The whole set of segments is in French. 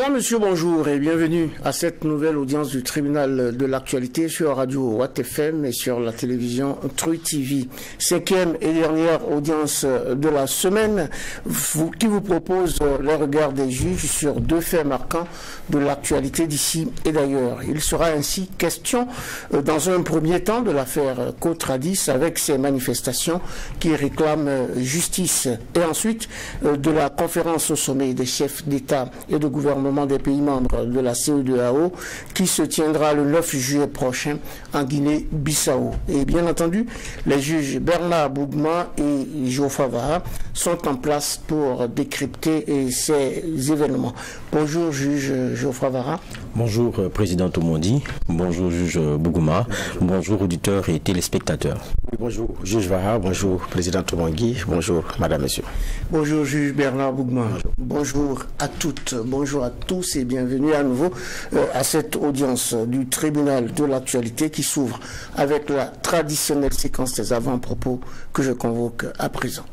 Mesdames, Messieurs, bonjour et bienvenue à cette nouvelle audience du tribunal de l'actualité sur Radio Watt FM et sur la télévision Tru TV. 5e et dernière audience de la semaine qui vous propose le regard des juges sur deux faits marquants de l'actualité d'ici et d'ailleurs. Il sera ainsi question dans un premier temps de l'affaire Côte-Radis avec ses manifestations qui réclament justice et ensuite de la conférence au sommet des chefs d'État et de gouvernement des pays membres de la CEDEAO qui se tiendra le 9 juillet prochain en Guinée-Bissau. Et bien entendu, les juges Bernard Bougma et Geoffroy Vara sont en place pour décrypter ces événements. Bonjour juge Geoffroy Vara. Bonjour président Tomondi, bonjour juge Bougma, bonjour auditeurs et téléspectateurs. Bonjour juge Vara, bonjour président Tomondi, bonjour madame, monsieur. Bonjour juge Bernard Bougma, bonjour à toutes, bonjour à tous et bienvenue à nouveau à cette audience du tribunal de l'actualité qui s'ouvre avec la traditionnelle séquence des avant-propos que je convoque à présent.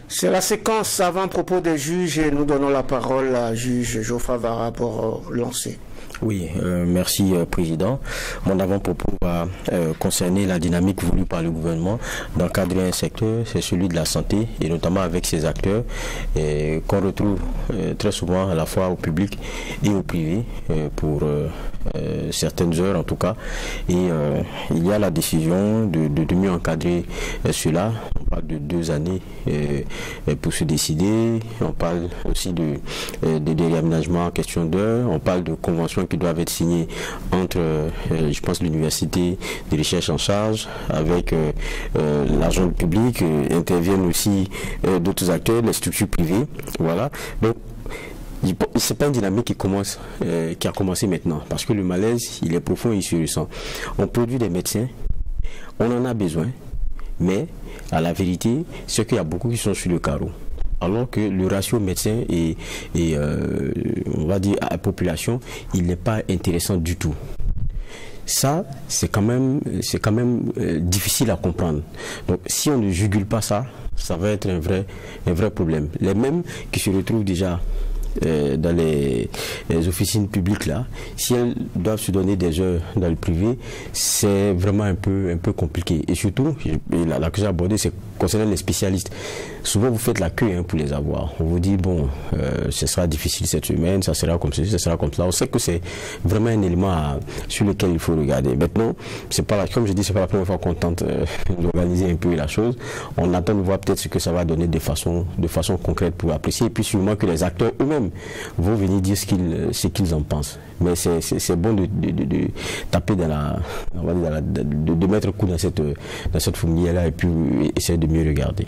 C'est la séquence avant-propos des juges et nous donnons la parole à juge Geoffroy Vara pour lancer. Oui, merci président. Mon avant-propos va concerner la dynamique voulue par le gouvernement d'encadrer un secteur, c'est celui de la santé et notamment avec ses acteurs qu'on retrouve très souvent à la fois au public et au privé pour certaines heures en tout cas. Et il y a la décision de mieux encadrer cela. On parle de 2 années pour se décider. On parle aussi de réaménagement en question d'heures. On parle de conventions qui doivent être signées entre, je pense, l'université de recherche en charge avec l'argent public. Interviennent aussi d'autres acteurs, les structures privées. Voilà. Donc, c'est pas une dynamique qui a commencé maintenant, parce que le malaise, il est profond et il se ressent. On produit des médecins, on en a besoin, mais à la vérité, c'est qu'il y a beaucoup qui sont sur le carreau. Alors que le ratio médecin et on va dire à la population, il n'est pas intéressant du tout. Ça, c'est quand même difficile à comprendre. Donc, si on ne jugule pas ça, ça va être un vrai problème. Les mêmes qui se retrouvent déjà dans les officines publiques là, si elles doivent se donner des heures dans le privé, c'est vraiment un peu compliqué. Et surtout, la question abordée, c'est concernant les spécialistes. Souvent, vous faites la queue pour les avoir. On vous dit, bon, ce sera difficile cette semaine, ça sera comme ceci, ça sera comme cela. On sait que c'est vraiment un élément sur lequel il faut regarder. Maintenant, c'est pas comme je dis, c'est pas la première fois qu'on tente d'organiser un peu la chose. On attend de voir peut-être ce que ça va donner de façon concrète pour apprécier. Et puis sûrement que les acteurs eux-mêmes vont venir dire ce qu'ils en pensent. Mais c'est bon de taper de mettre le coup dans cette fourmilière-là et puis essayer de mieux regarder.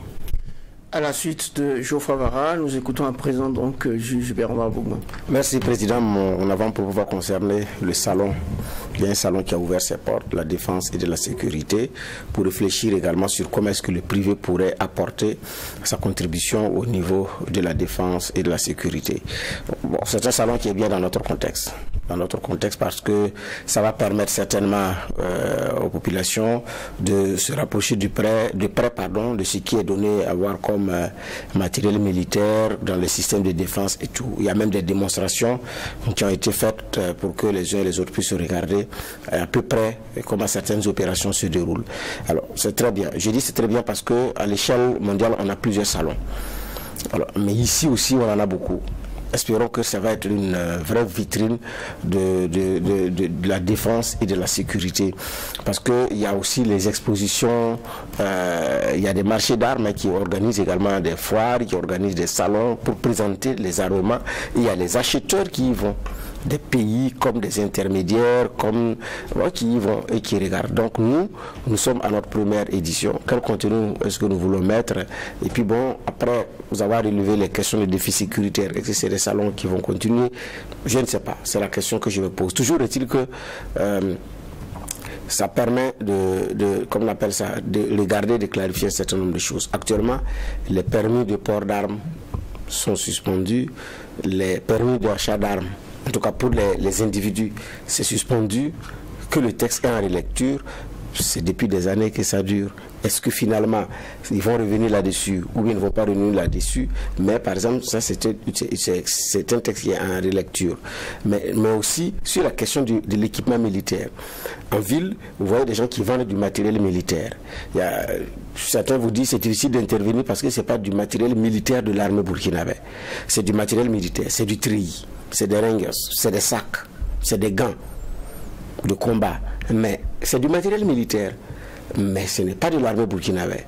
À la suite de Geoffroy Vara, nous écoutons à présent donc juge Bernard Bougma. Merci président. Mon avant-propos va concerner le salon. Il y a un salon qui a ouvert ses portes, de la défense et de la sécurité, pour réfléchir également sur comment est-ce que le privé pourrait apporter sa contribution au niveau de la défense et de la sécurité. Bon, c'est un salon qui est bien dans notre contexte. Parce que ça va permettre certainement aux populations de se rapprocher de près de ce qui est donné à voir comme matériel militaire dans le système de défense et tout. Il y a même des démonstrations qui ont été faites pour que les uns et les autres puissent regarder à peu près comment certaines opérations se déroulent. Alors c'est très bien. Je dis c'est très bien parce que à l'échelle mondiale on a plusieurs salons. Alors, mais ici aussi on en a beaucoup. Espérons que ça va être une vraie vitrine de la défense et de la sécurité. Parce qu'il y a aussi les expositions, il y a des marchés d'armes qui organisent également des foires, qui organisent des salons pour présenter les armements. Et il y a les acheteurs qui y vont. Des pays comme des intermédiaires, qui y vont et qui regardent. Donc nous sommes à notre première édition. Quel contenu est-ce que nous voulons mettre? Et puis bon, après vous avoir relevé les questions de défis sécuritaires, est-ce que c'est des salons qui vont continuer? Je ne sais pas. C'est la question que je me pose. Toujours est-il que ça permet comme on appelle ça, de regarder, de clarifier un certain nombre de choses. Actuellement, les permis de port d'armes sont suspendus. Les permis d'achat d'armes, en tout cas pour les individus, c'est suspendu, que le texte est en relecture. c'est depuis des années que ça dure. Est-ce que finalement, ils vont revenir là-dessus ou bien ils ne vont pas revenir là-dessus? Mais par exemple, ça c'est un texte qui est en relecture. Mais aussi sur la question de l'équipement militaire. En ville, vous voyez des gens qui vendent du matériel militaire. Certains vous disent que c'est difficile d'intervenir parce que ce n'est pas du matériel militaire de l'armée burkinabé. C'est du matériel militaire, c'est du treillis, c'est des ringers, c'est des sacs, c'est des gants de combat. Mais c'est du matériel militaire. Mais ce n'est pas de l'armée burkinabé.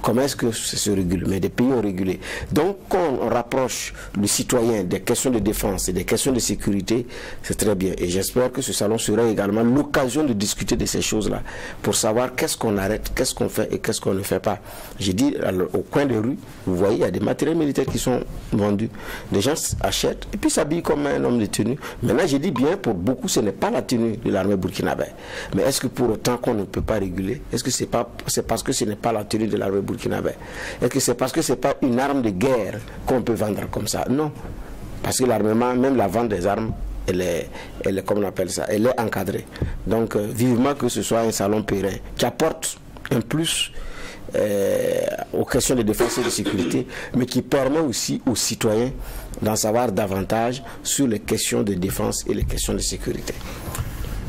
Comment est-ce que ça se régule? Mais des pays ont régulé. Donc, quand on rapproche le citoyen des questions de défense et des questions de sécurité, c'est très bien. Et j'espère que ce salon sera également l'occasion de discuter de ces choses-là pour savoir qu'est-ce qu'on arrête, qu'est-ce qu'on fait et qu'est-ce qu'on ne fait pas. J'ai dit, au coin de rue, vous voyez, il y a des matériels militaires qui sont vendus. Les gens achètent et puis s'habillent comme un homme de tenue. Maintenant, j'ai dit bien, pour beaucoup, ce n'est pas la tenue de l'armée burkinabé. Mais est-ce que pour autant qu'on ne peut pas réguler? Est-ce que c'est parce que ce n'est pas la tenue de l'armée burkinabé? Est-ce que c'est parce que ce n'est pas une arme de guerre qu'on peut vendre comme ça? Non. Parce que l'armement, même la vente des armes, elle est, comment on appelle ça, elle est encadrée. Donc, vivement que ce soit un salon périn qui apporte un plus aux questions de défense et de sécurité, mais qui permet aussi aux citoyens d'en savoir davantage sur les questions de défense et les questions de sécurité.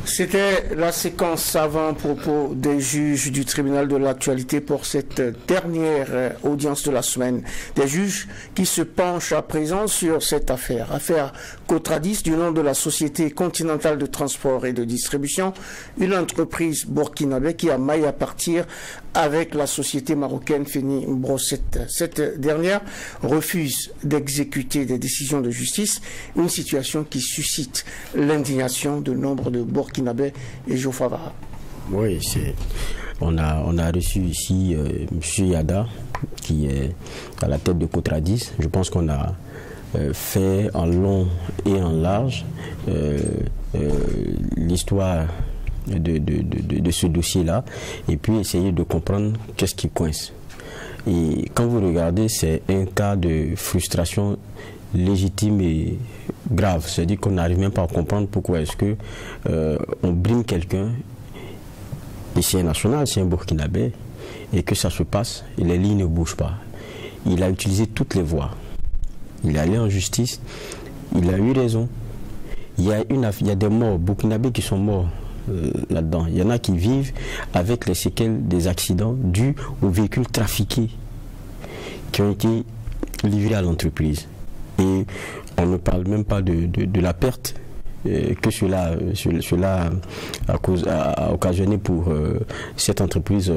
C'était la séquence avant-propos des juges du tribunal de l'actualité pour cette dernière audience de la semaine. Des juges qui se penchent à présent sur cette affaire. Affaire Cotradis, du nom de la Société continentale de transport et de distribution, une entreprise burkinabé qui a maille à partir avec la société marocaine Feni Brossette. Cette dernière refuse d'exécuter des décisions de justice, une situation qui suscite l'indignation de nombre de Burkinabés et Jofavara. Oui, on a reçu ici M. Yada, qui est à la tête de Cotradis. Je pense qu'on a fait en long et en large l'histoire de ce dossier-là, et puis essayer de comprendre qu'est-ce qui coince. Et quand vous regardez, c'est un cas de frustration légitime et grave. C'est-à-dire qu'on n'arrive même pas à comprendre pourquoi est-ce que on brime quelqu'un, et c'est un national, c'est un burkinabé, et que ça se passe, et les lignes ne bougent pas. Il a utilisé toutes les voies. Il est allé en justice, il a eu raison. Il y a des morts burkinabés qui sont morts là-dedans. Il y en a qui vivent avec les séquelles des accidents dus aux véhicules trafiqués qui ont été livrés à l'entreprise. Et on ne parle même pas de la perte que cela a occasionné pour cette entreprise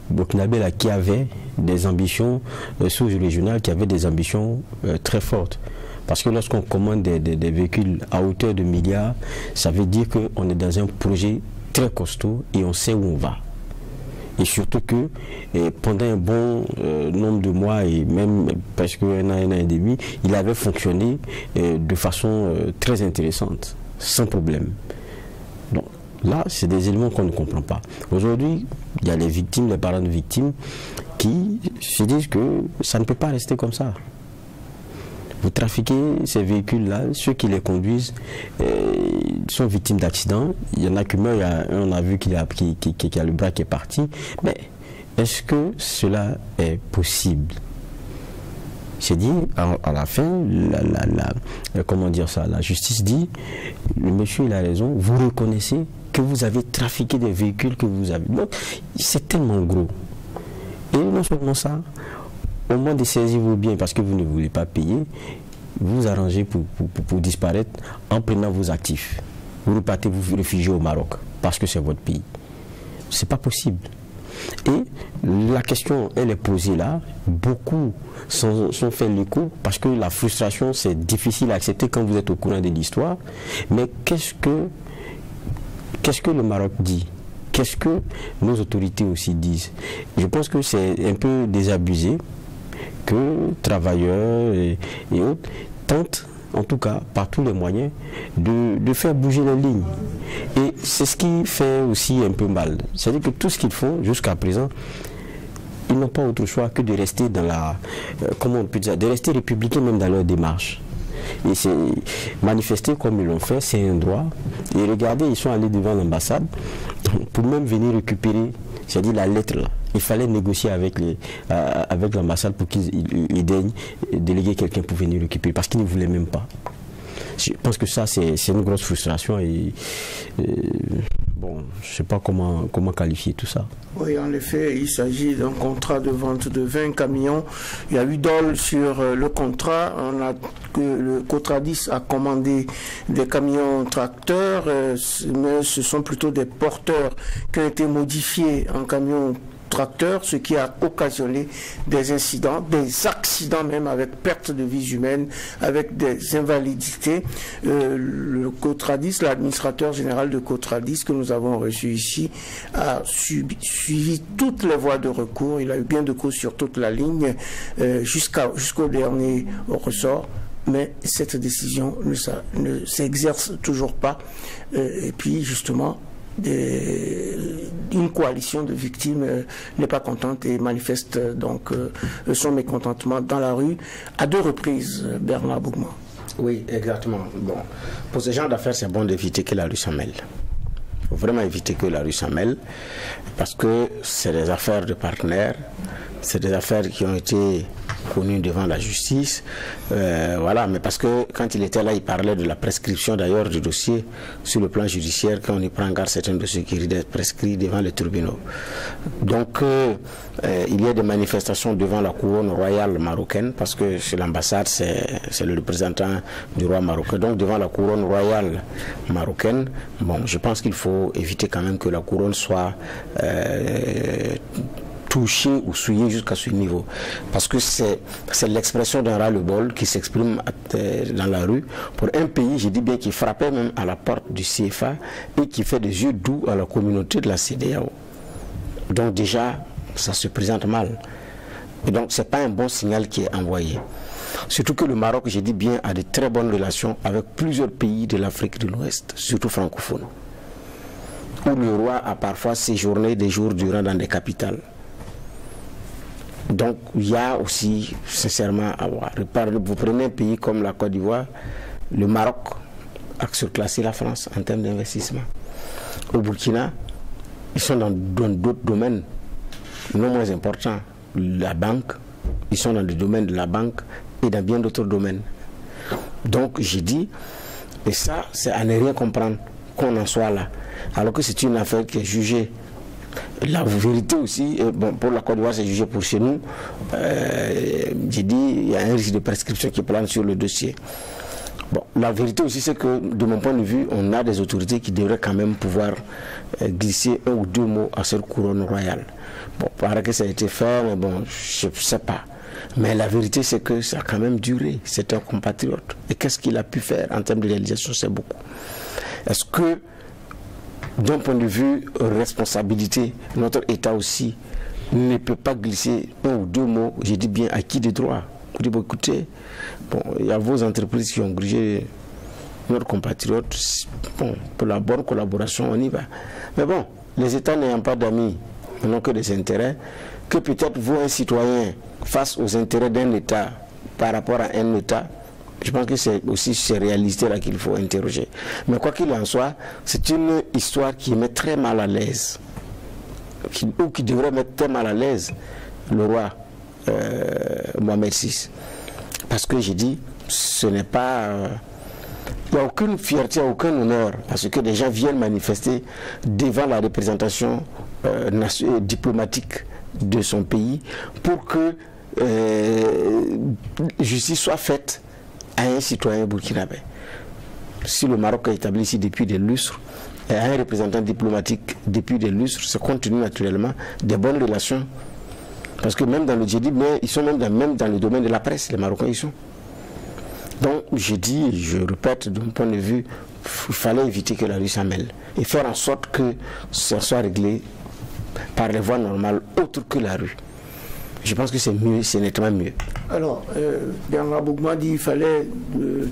burkinabé là, qui avait des ambitions sous-régionales, qui avait des ambitions très fortes. Parce que lorsqu'on commande des véhicules à hauteur de milliards, ça veut dire qu'on est dans un projet très costaud et on sait où on va. Et surtout que pendant un bon nombre de mois et même presque un an et demi, il avait fonctionné de façon très intéressante, sans problème. Donc là, c'est des éléments qu'on ne comprend pas. Aujourd'hui, il y a les victimes, les parents de victimes qui se disent que ça ne peut pas rester comme ça. Vous trafiquez ces véhicules-là, ceux qui les conduisent sont victimes d'accidents. Il y en a qui meurent, on a vu qu'il a le bras qui est parti. Mais est-ce que cela est possible? C'est dit, à la fin, comment dire ça, la justice dit, le monsieur il a raison, vous reconnaissez que vous avez trafiqué des véhicules que vous avez. Donc, c'est tellement gros. Et non seulement ça, au moment de saisir vos biens parce que vous ne voulez pas payer, vous vous arrangez pour disparaître en prenant vos actifs. Vous repartez vous réfugier au Maroc parce que c'est votre pays. C'est pas possible. Et la question, elle est posée là. Beaucoup sont fait l'écho parce que la frustration, c'est difficile à accepter quand vous êtes au courant de l'histoire. Mais qu'est-ce que le Maroc dit? Qu'est-ce que nos autorités aussi disent? Je pense que c'est un peu désabusé que travailleurs et autres tentent, en tout cas par tous les moyens, de faire bouger les lignes. Et c'est ce qui fait aussi un peu mal. C'est-à-dire que tout ce qu'ils font jusqu'à présent, ils n'ont pas autre choix que de rester dans la... comment on peut dire, de rester républicains même dans leur démarche. Et c'est manifester comme ils l'ont fait, c'est un droit. Et regardez, ils sont allés devant l'ambassade pour même venir récupérer, c'est-à-dire la lettre là, il fallait négocier avec l'ambassade pour qu'ils daignent déléguer quelqu'un pour venir récupérer, parce qu'ils ne voulaient même pas. Je pense que ça, c'est une grosse frustration et bon, je ne sais pas comment qualifier tout ça. Oui, en effet, il s'agit d'un contrat de vente de 20 camions. Il y a eu dol sur le contrat. Le Cotradis a commandé des camions tracteurs, mais ce sont plutôt des porteurs qui ont été modifiés en camions tracteurs, ce qui a occasionné des incidents, des accidents même, avec perte de vies humaines, avec des invalidités. Le Cotradis, l'administrateur général de Cotradis que nous avons reçu ici, a suivi toutes les voies de recours. Il a eu bien de cause sur toute la ligne jusqu'au dernier ressort. Mais cette décision ne s'exerce toujours pas. Et puis justement, une coalition de victimes n'est pas contente et manifeste donc son mécontentement dans la rue à 2 reprises, Bernard Bougman. Oui, exactement. Bon, pour ce genre d'affaires, c'est bon d'éviter que la rue s'en mêle. Il faut vraiment éviter que la rue s'en mêle, parce que c'est des affaires de partenaires, c'est des affaires qui ont été connues devant la justice. Voilà, mais parce que quand il était là, il parlait de la prescription d'ailleurs du dossier sur le plan judiciaire, quand on y prend garde certains dossiers qui risquent d'être prescrits devant les tribunaux. Donc, il y a des manifestations devant la couronne royale marocaine, parce que chez l'ambassade, c'est le représentant du roi marocain. Donc, devant la couronne royale marocaine, bon, je pense qu'il faut éviter quand même que la couronne soit touché ou souillé jusqu'à ce niveau, parce que c'est l'expression d'un ras-le-bol qui s'exprime dans la rue pour un pays, je dis bien, qui frappait même à la porte du CFA et qui fait des yeux doux à la communauté de la CEDEAO. Donc déjà, ça se présente mal. Et donc c'est pas un bon signal qui est envoyé. Surtout que le Maroc, je dis bien, a de très bonnes relations avec plusieurs pays de l'Afrique de l'Ouest, surtout francophones, où le roi a parfois séjourné des jours durant dans des capitales. Donc il y a aussi sincèrement à voir. Vous prenez un pays comme la Côte d'Ivoire, le Maroc a surclassé la France en termes d'investissement. Au Burkina, ils sont dans d'autres domaines non moins importants. La banque, ils sont dans le domaine de la banque et dans bien d'autres domaines. Donc j'ai dit, et ça c'est à ne rien comprendre qu'on en soit là, alors que c'est une affaire qui est jugée. La vérité aussi, bon, pour la Côte d'Ivoire, c'est jugé pour chez nous. J'ai dit, il y a un risque de prescription qui plane sur le dossier. Bon, la vérité aussi, c'est que, de mon point de vue, on a des autorités qui devraient quand même pouvoir glisser 1 ou 2 mots à cette couronne royale. Bon, paraît que ça a été fait, mais bon, je ne sais pas. Mais la vérité, c'est que ça a quand même duré. C'est un compatriote. Et qu'est-ce qu'il a pu faire en termes de réalisation? C'est beaucoup. Est-ce que, d'un point de vue responsabilité, notre État aussi ne peut pas glisser 1 ou 2 mots, je dis bien acquis de droit. Vous dites, bon, écoutez, bon, il y a vos entreprises qui ont grugé notre compatriote, bon, pour la bonne collaboration, on y va. Mais bon, les États n'ayant pas d'amis, n'ont que des intérêts, que peut-être vous, un citoyen, face aux intérêts d'un État par rapport à un État, je pense que c'est aussi ces réalités-là qu'il faut interroger. Mais quoi qu'il en soit, c'est une histoire qui met très mal à l'aise, ou qui devrait mettre très mal à l'aise le roi Mohamed VI. Parce que j'ai dit, ce n'est pas... il n'y a aucune fierté, aucun honneur à ce que des gens viennent manifester devant la représentation diplomatique de son pays pour que justice soit faite à un citoyen burkinabé. Si le Maroc est établi ici depuis des lustres, et à un représentant diplomatique depuis des lustres, c'est compte tenu naturellement des bonnes relations. Parce que même dans le djihad, mais ils sont même dans le domaine de la presse, les Marocains y sont. Donc je dis, je répète, de mon point de vue, il fallait éviter que la rue s'en mêle et faire en sorte que ça soit réglé par les voies normales autres que la rue. Je pense que c'est mieux, c'est nettement mieux. Alors, Bernard Bougman dit qu'il fallait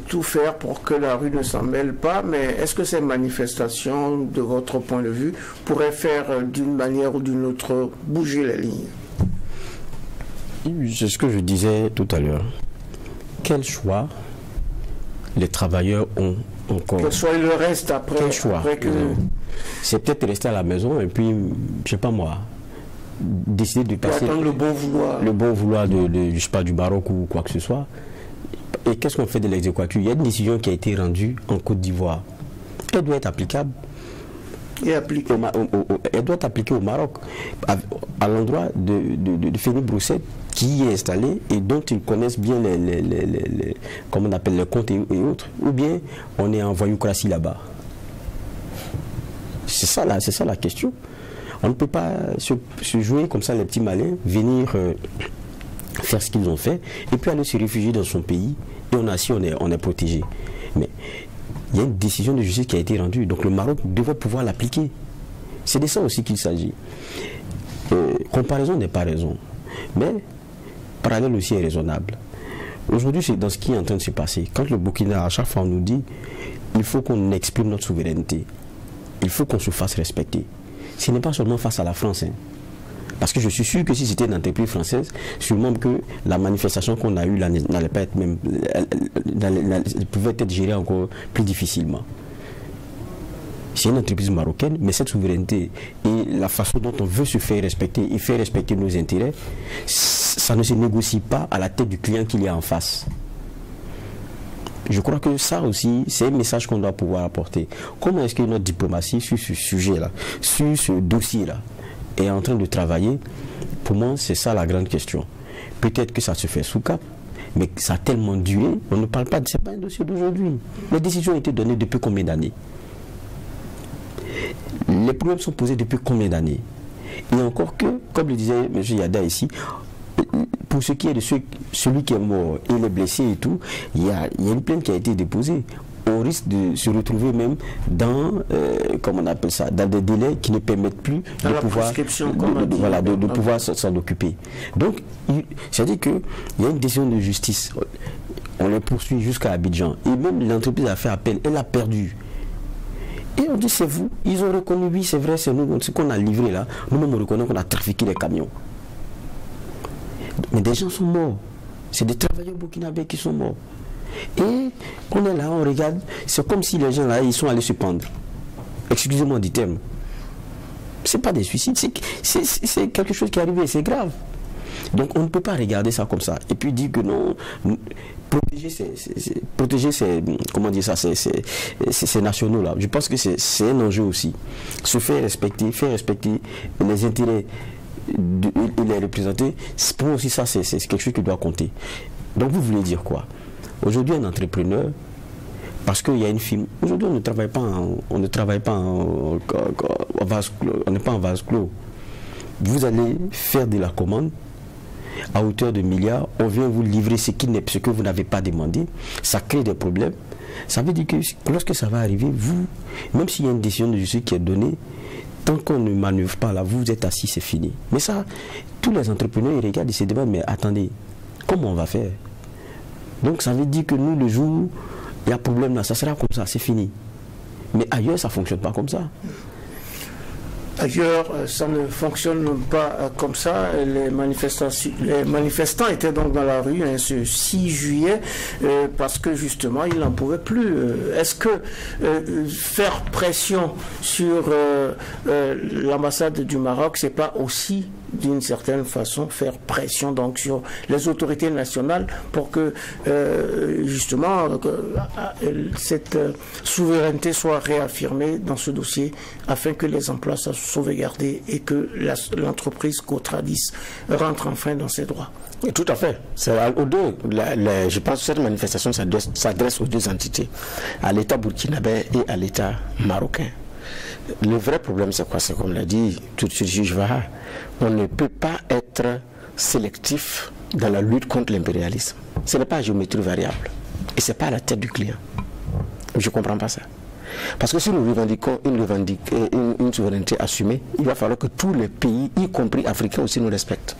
tout faire pour que la rue ne s'en mêle pas, mais est-ce que ces manifestations, de votre point de vue, pourraient faire d'une manière ou d'une autre bouger les lignes? C'est ce que je disais tout à l'heure. Quel choix les travailleurs ont encore... Quel choix il leur reste après? Quel choix? C'est peut-être rester à la maison et puis, je sais pas moi, décider de passer... Attendre le bon vouloir. Le bon vouloir je sais pas, du Maroc ou quoi que ce soit. Et qu'est-ce qu'on fait de l'exéquatur? Il y a une décision qui a été rendue en Côte d'Ivoire. Elle doit être applicable. Elle doit être appliquée au Maroc, à l'endroit de Feni Brousset, qui y est installé et dont ils connaissent bien comment on appelle, les comptes et autres. Ou bien on est en voyoucratie là-bas. C'est ça la question. On ne peut pas se jouer comme ça les petits malins, venir faire ce qu'ils ont fait et puis aller se réfugier dans son pays et on est protégé. Mais il y a une décision de justice qui a été rendue, donc le Maroc devrait pouvoir l'appliquer. C'est de ça aussi qu'il s'agit. Comparaison n'est pas raison, mais parallèle aussi est raisonnable. Aujourd'hui, c'est dans ce qui est en train de se passer. Quand le Burkina, à chaque fois, on nous dit il faut qu'on exprime notre souveraineté, il faut qu'on se fasse respecter. Ce n'est pas seulement face à la France, hein. Parce que je suis sûr que si c'était une entreprise française, sûrement que la manifestation qu'on a eue n'allait pas être même, elle pouvait être gérée encore plus difficilement. C'est une entreprise marocaine, mais cette souveraineté et la façon dont on veut se faire respecter et faire respecter nos intérêts, ça ne se négocie pas à la tête du client qu'il y a en face. Je crois que ça aussi, c'est un message qu'on doit pouvoir apporter. Comment est-ce que notre diplomatie sur ce sujet-là, sur ce dossier-là, est en train de travailler? Pour moi, c'est ça la grande question. Peut-être que ça se fait sous cap, mais ça a tellement duré, on ne parle pas de... C'est pas un dossier d'aujourd'hui. Les décisions ont été données depuis combien d'années? Les problèmes sont posés depuis combien d'années? Et encore que, comme le disait M. Yada ici, pour ce qui est de celui qui est mort et les blessés et tout, il y a une plainte qui a été déposée. On risque de se retrouver même dans, comment on appelle ça, dans des délais qui ne permettent plus de pouvoir s'en occuper. Donc, c'est-à-dire qu'il y a une décision de justice. On les poursuit jusqu'à Abidjan. Et même l'entreprise a fait appel, elle a perdu. Et on dit c'est vous. Ils ont reconnu, oui, c'est vrai, c'est nous, ce qu'on a livré là. Nous-mêmes, on reconnaît qu'on a trafiqué les camions. Mais des gens sont morts. C'est des travailleurs burkinabés qui sont morts. Et on est là, on regarde, c'est comme si les gens là, ils sont allés se pendre. Excusez-moi du terme. C'est pas des suicides, c'est quelque chose qui est arrivé, c'est grave. Donc on ne peut pas regarder ça comme ça. Et puis dire que non, protéger ces comment dire ça, ces nationaux là. Je pense que c'est un enjeu aussi. Se faire respecter les intérêts et les représenter, pour moi aussi ça c'est quelque chose qui doit compter. Donc vous voulez dire quoi? Aujourd'hui, un entrepreneur, parce qu'il y a une firme, aujourd'hui on ne travaille pas en vase clos, on n'est pas en vase clos. Vous allez faire de la commande à hauteur de milliards, on vient vous livrer ce que vous n'avez pas demandé, ça crée des problèmes. Ça veut dire que lorsque ça va arriver, vous, même s'il y a une décision de justice qui est donnée, tant qu'on ne manœuvre pas là, vous êtes assis, c'est fini. Mais ça, tous les entrepreneurs, ils regardent, ils se demandent, mais attendez, comment on va faire? Donc ça veut dire que nous, le jour où il y a problème là, ça sera comme ça, c'est fini. Mais ailleurs, ça ne fonctionne pas comme ça. Ailleurs, ça ne fonctionne pas comme ça. Les manifestants étaient donc dans la rue ce 6 juillet parce que justement, ils n'en pouvaient plus. Est-ce que faire pression sur l'ambassade du Maroc, c'est pas aussi d'une certaine façon faire pression donc sur les autorités nationales pour que justement cette souveraineté soit réaffirmée dans ce dossier afin que les emplois soient sauvegardés et que l'entreprise Cotradis rentre enfin dans ses droits? Oui, tout à fait. Je pense que cette manifestation s'adresse aux deux entités, à l'État burkinabé et à l'État marocain. Le vrai problème, c'est quoi? C'est comme l'a dit tout de suite juge Vaha, on ne peut pas être sélectif dans la lutte contre l'impérialisme. Ce n'est pas à géométrie variable. Et ce n'est pas à la tête du client. Je ne comprends pas ça. Parce que si nous revendiquons une souveraineté assumée, il va falloir que tous les pays, y compris africains aussi, nous respectent.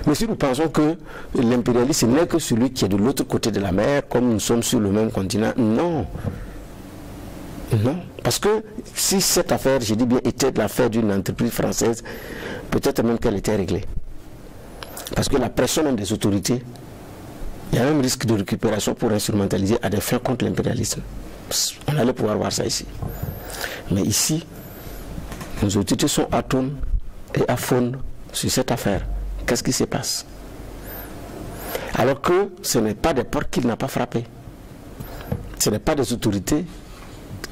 Mais si nous pensons que l'impérialisme n'est que celui qui est de l'autre côté de la mer, comme nous sommes sur le même continent, non. Non, parce que si cette affaire, je dis bien, était l'affaire d'une entreprise française, peut-être même qu'elle était réglée. Parce que la pression même des autorités Il y a même risque de récupération pour instrumentaliser à des fins contre l'impérialisme. On allait pouvoir voir ça ici. Mais ici, nos autorités sont atones et aphone sur cette affaire. Qu'est-ce qui se passe? Alors que ce n'est pas des portes qu'il n'a pas frappées. Ce n'est pas des autorités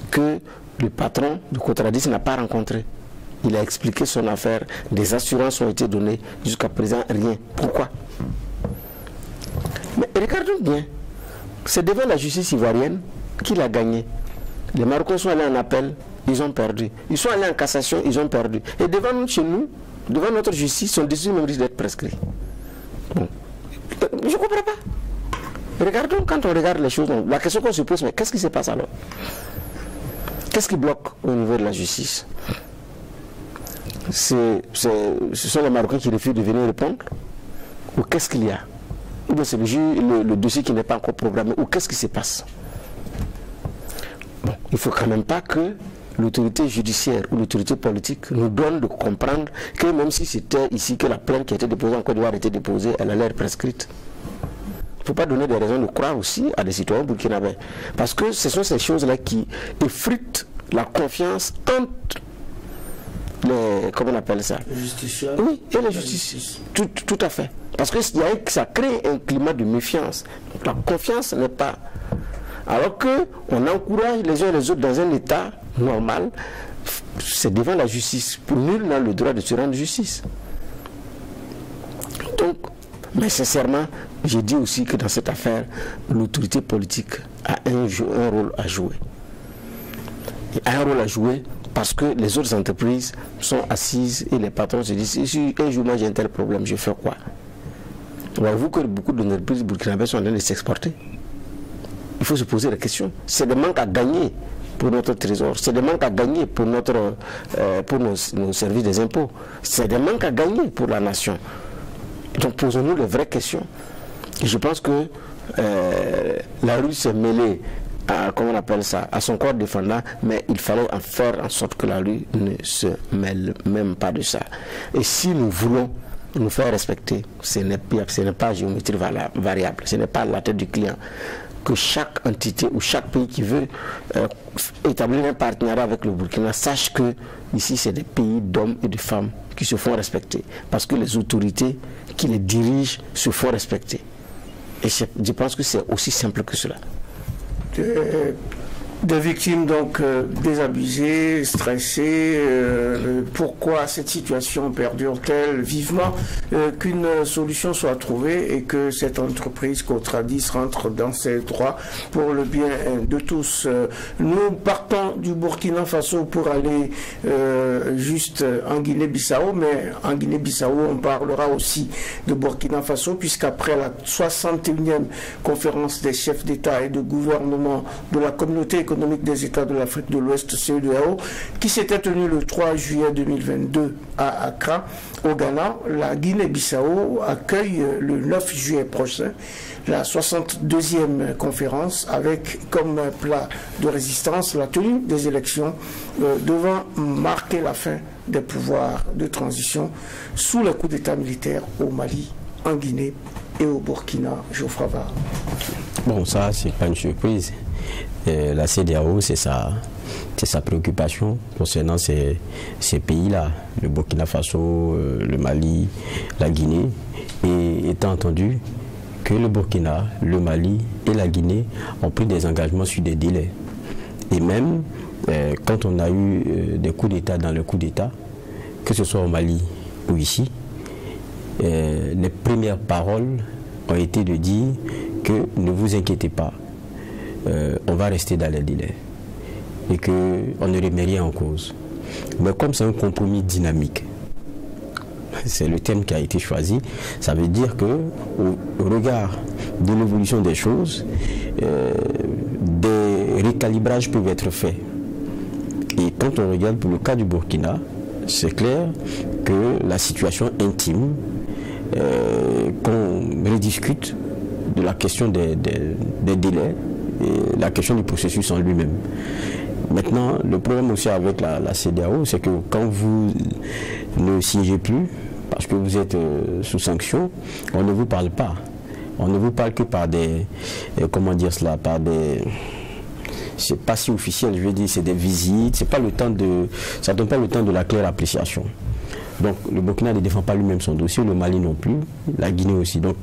que le patron du Cotradis n'a pas rencontrées. Il a expliqué son affaire, des assurances ont été données, jusqu'à présent rien. Pourquoi? Mais regardons bien, c'est devant la justice ivoirienne qu'il a gagné. Les Marocains sont allés en appel, ils ont perdu. Ils sont allés en cassation, ils ont perdu. Et devant nous, chez nous, devant notre justice, son décision risque d'être prescrit. Bon. Je ne comprends pas. Regardons, quand on regarde les choses, la question qu'on se pose, mais qu'est-ce qui se passe alors? Qu'est-ce qui bloque au niveau de la justice? Ce sont les Marocains qui refusent de venir répondre? Ou qu'est-ce qu'il y a? Ou bien c'est le dossier qui n'est pas encore programmé? Ou qu'est-ce qui se passe? Bon, il ne faut quand même pas que l'autorité judiciaire ou l'autorité politique nous donne de comprendre que même si c'était ici que la plainte qui a été déposée en Côte d'Ivoire a été déposée, elle a l'air prescrite. Il ne faut pas donner des raisons de croire aussi à des citoyens burkinabés. Parce que ce sont ces choses-là qui effritent la confiance entre les... Comment on appelle ça? Les justiciables. Oui, et les justiciables. Tout à fait. Parce que ça crée un climat de méfiance. Donc, la confiance n'est pas... Alors qu'on encourage les uns et les autres dans un état normal, c'est devant la justice. Pour nul n'a le droit de se rendre justice. Donc, mais sincèrement, j'ai dit aussi que dans cette affaire, l'autorité politique a un rôle à jouer. Il a un rôle à jouer parce que les autres entreprises sont assises et les patrons se disent, si un jour moi j'ai un tel problème, je fais quoi? Voyez-vous que beaucoup d'entreprises burkinabées sont en train de s'exporter? Il faut se poser la question. C'est des manques à gagner pour notre trésor. C'est des manques à gagner pour, pour nos services des impôts. C'est des manques à gagner pour la nation. Donc posons-nous les vraies questions. Et je pense que la rue s'est mêlée à, comment on appelle ça, à son corps défendant, mais il fallait en faire en sorte que la rue ne se mêle même pas de ça. Et si nous voulons nous faire respecter, ce n'est pas géométrie variable, ce n'est pas la tête du client. Que chaque entité ou chaque pays qui veut établir un partenariat avec le Burkina sache que ici c'est des pays d'hommes et de femmes qui se font respecter parce que les autorités qui les dirigent se font respecter. Et je pense que c'est aussi simple que cela. Des victimes donc désabusées, stressées. Pourquoi cette situation perdure-t-elle? Vivement qu'une solution soit trouvée et que cette entreprise Cotradis rentre dans ses droits pour le bien de tous. Nous partons du Burkina Faso pour aller juste en Guinée-Bissau, mais en Guinée-Bissau on parlera aussi de Burkina Faso puisqu'après la 61e conférence des chefs d'État et de gouvernement de la communauté économique des États de l'Afrique de l'Ouest, CEDEAO, qui s'était tenue le 3 juillet 2022 à Accra, au Ghana, la Guinée-Bissau accueille le 9 juillet prochain la 62e conférence avec comme plat de résistance la tenue des élections devant marquer la fin des pouvoirs de transition sous le coup d'État militaire au Mali, en Guinée et au Burkina. Geoffroy Var. Bon, ça, c'est pas une surprise. La CEDEAO, c'est sa préoccupation concernant ces pays-là, le Burkina Faso, le Mali, la Guinée, et étant entendu que le Burkina, le Mali et la Guinée ont pris des engagements sur des délais. Et même quand on a eu des coups d'État dans le coup d'État, que ce soit au Mali ou ici, les premières paroles ont été de dire que ne vous inquiétez pas, on va rester dans les délais et qu'on ne remet rien en cause. Mais comme c'est un compromis dynamique, c'est le thème qui a été choisi, ça veut dire que au regard de l'évolution des choses, des récalibrages peuvent être faits. Et quand on regarde pour le cas du Burkina, c'est clair que la situation intime, qu'on rediscute de la question des délais et la question du processus en lui-même. Maintenant, le problème aussi avec la CEDEAO, c'est que quand vous ne siégez plus, parce que vous êtes sous sanction, on ne vous parle pas. On ne vous parle que par des, comment dire cela, par des... C'est pas si officiel, je veux dire, c'est des visites, c'est pas le temps de... Ça ne donne pas le temps de la claire appréciation. Donc le Burkina ne défend pas lui-même son dossier, le Mali non plus, la Guinée aussi. Donc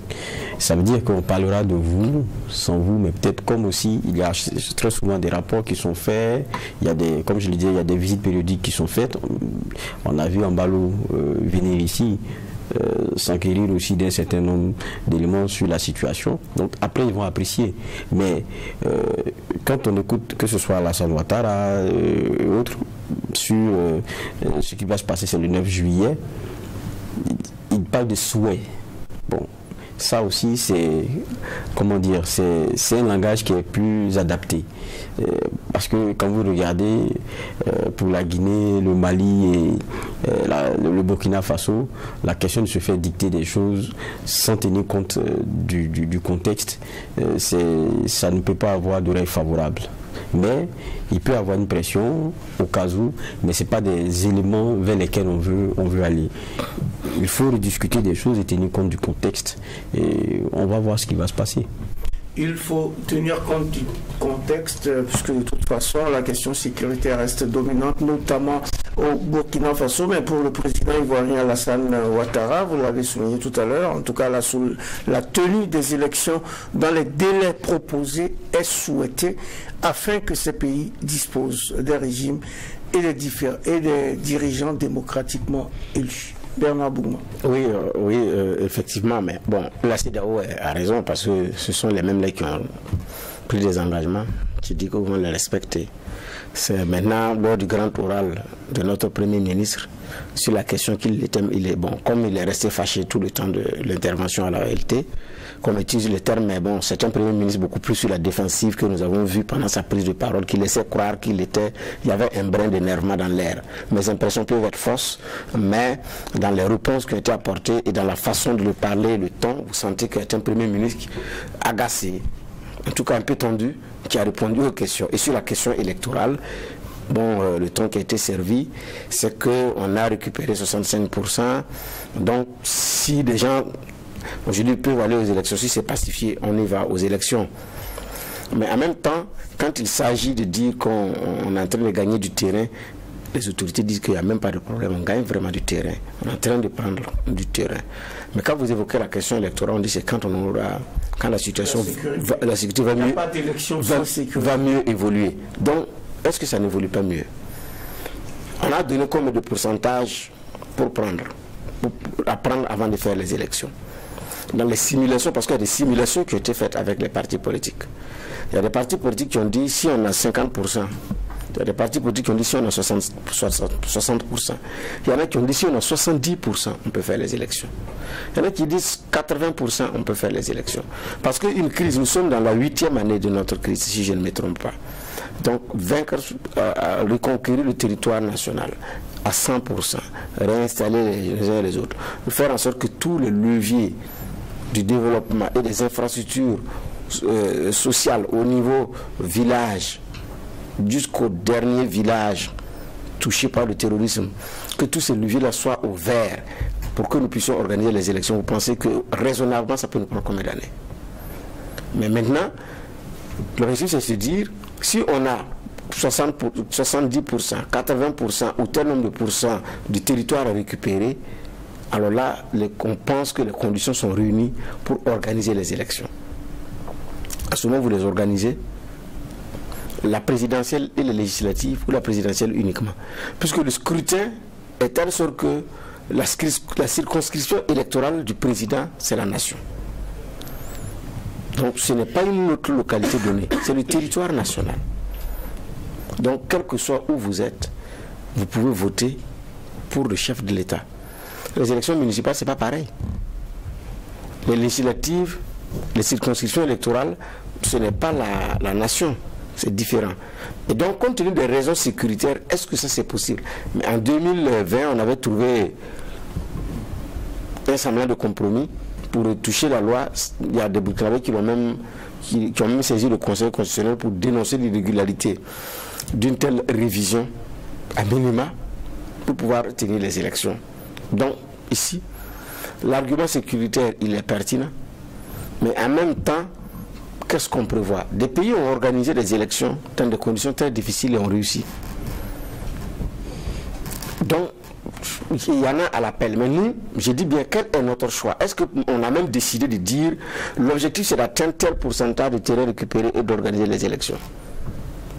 ça veut dire qu'on parlera de vous, sans vous, mais peut-être comme aussi, il y a très souvent des rapports qui sont faits, il y a des, comme je le disais, il y a des visites périodiques qui sont faites. On a vu Embalo venir ici, s'enquérir aussi d'un certain nombre d'éléments sur la situation. Donc après ils vont apprécier. Mais quand on écoute, que ce soit Alassane Ouattara et autres, sur ce qui va se passer, c'est le 9 juillet, il parle de souhait. Bon, ça aussi c'est, comment dire, c'est un langage qui est plus adapté. Parce que quand vous regardez pour la Guinée, le Mali et le Burkina Faso, la question de se faire dicter des choses sans tenir compte du contexte, ça ne peut pas avoir d'oreille favorable. Mais il peut avoir une pression au cas où, mais ce n'est pas des éléments vers lesquels on veut aller. Il faut rediscuter des choses et tenir compte du contexte et on va voir ce qui va se passer. Il faut tenir compte du contexte, puisque de toute façon, la question sécuritaire reste dominante, notamment au Burkina Faso, mais pour le président ivoirien Alassane Ouattara, vous l'avez souligné tout à l'heure, en tout cas la tenue des élections dans les délais proposés est souhaitée afin que ces pays disposent des régimes et des dirigeants démocratiquement élus. Bernard Bougma. Oui, effectivement, mais bon, la CEDEAO a raison parce que ce sont les mêmes là qui ont pris des engagements. Tu dis qu'on va les respecter. C'est maintenant lors du grand oral de notre Premier ministre sur la question qu'il est bon, comme il est resté fâché tout le temps de l'intervention à la OLT, qu'on utilise le terme, mais bon, c'est un Premier ministre beaucoup plus sur la défensive que nous avons vu pendant sa prise de parole, qui laissait croire il y avait un brin d'énervement dans l'air. Mes impressions peuvent être fausses, mais dans les réponses qui ont été apportées et dans la façon de le parler, le ton, vous sentez qu'il est un Premier ministre agacé, en tout cas un peu tendu, qui a répondu aux questions. Et sur la question électorale, bon, le ton qui a été servi, c'est qu'on a récupéré 65%. Donc, si des gens aujourd'hui peuvent aller aux élections, si c'est pacifié, on y va aux élections. Mais en même temps, quand il s'agit de dire qu'on est en train de gagner du terrain, les autorités disent qu'il n'y a même pas de problème, on gagne vraiment du terrain. On est en train de prendre du terrain. Mais quand vous évoquez la question électorale, on dit c'est quand la situation la sécurité va mieux évoluer. Donc, est-ce que ça n'évolue pas mieux? On a donné combien de pourcentage pour apprendre avant de faire les élections? Dans les simulations, parce qu'il y a des simulations qui ont été faites avec les partis politiques. Il y a des partis politiques qui ont dit si on a 50%. Il y a des partis politiques qui ont dit si on a 60%. Il y en a qui ont dit si on a 70%, on peut faire les élections. Il y en a qui disent 80%, on peut faire les élections. Parce qu'une crise, nous sommes dans la 8e année de notre crise, si je ne me trompe pas. Donc, reconquérir le territoire national à 100%, réinstaller les uns et les autres, faire en sorte que tous les leviers du développement et des infrastructures sociales au niveau village, jusqu'au dernier village touché par le terrorisme, que tous ces leviers-là soient ouverts pour que nous puissions organiser les élections. Vous pensez que raisonnablement ça peut nous prendre combien d'années? Mais maintenant, le principe c'est de se dire, si on a 70%, 80% ou tel nombre de pourcents du territoire à récupérer, alors là, on pense que les conditions sont réunies pour organiser les élections. À ce moment, vous les organisez, la présidentielle et les législatives, ou la présidentielle uniquement. Puisque le scrutin est telle sorte que la circonscription électorale du président, c'est la nation. Donc ce n'est pas une autre localité donnée, c'est le territoire national. Donc quel que soit où vous êtes, vous pouvez voter pour le chef de l'État. Les élections municipales, c'est pas pareil. Les législatives, les circonscriptions électorales, ce n'est pas la nation. C'est différent. Et donc, compte tenu des raisons sécuritaires, est-ce que ça c'est possible? Mais en 2020, on avait trouvé un semblant de compromis pour toucher la loi. Il y a des Burkinabés qui ont même saisi le Conseil constitutionnel pour dénoncer l'irrégularité d'une telle révision à minima pour pouvoir tenir les élections. Donc, ici, l'argument sécuritaire, il est pertinent. Mais en même temps, qu'est-ce qu'on prévoit? Des pays ont organisé des élections dans des conditions très difficiles et ont réussi. Donc, il y en a à l'appel. Mais nous, je dis bien, quel est notre choix? Est-ce qu'on a même décidé de dire l'objectif c'est d'atteindre tel pourcentage de terrain récupéré et d'organiser les élections?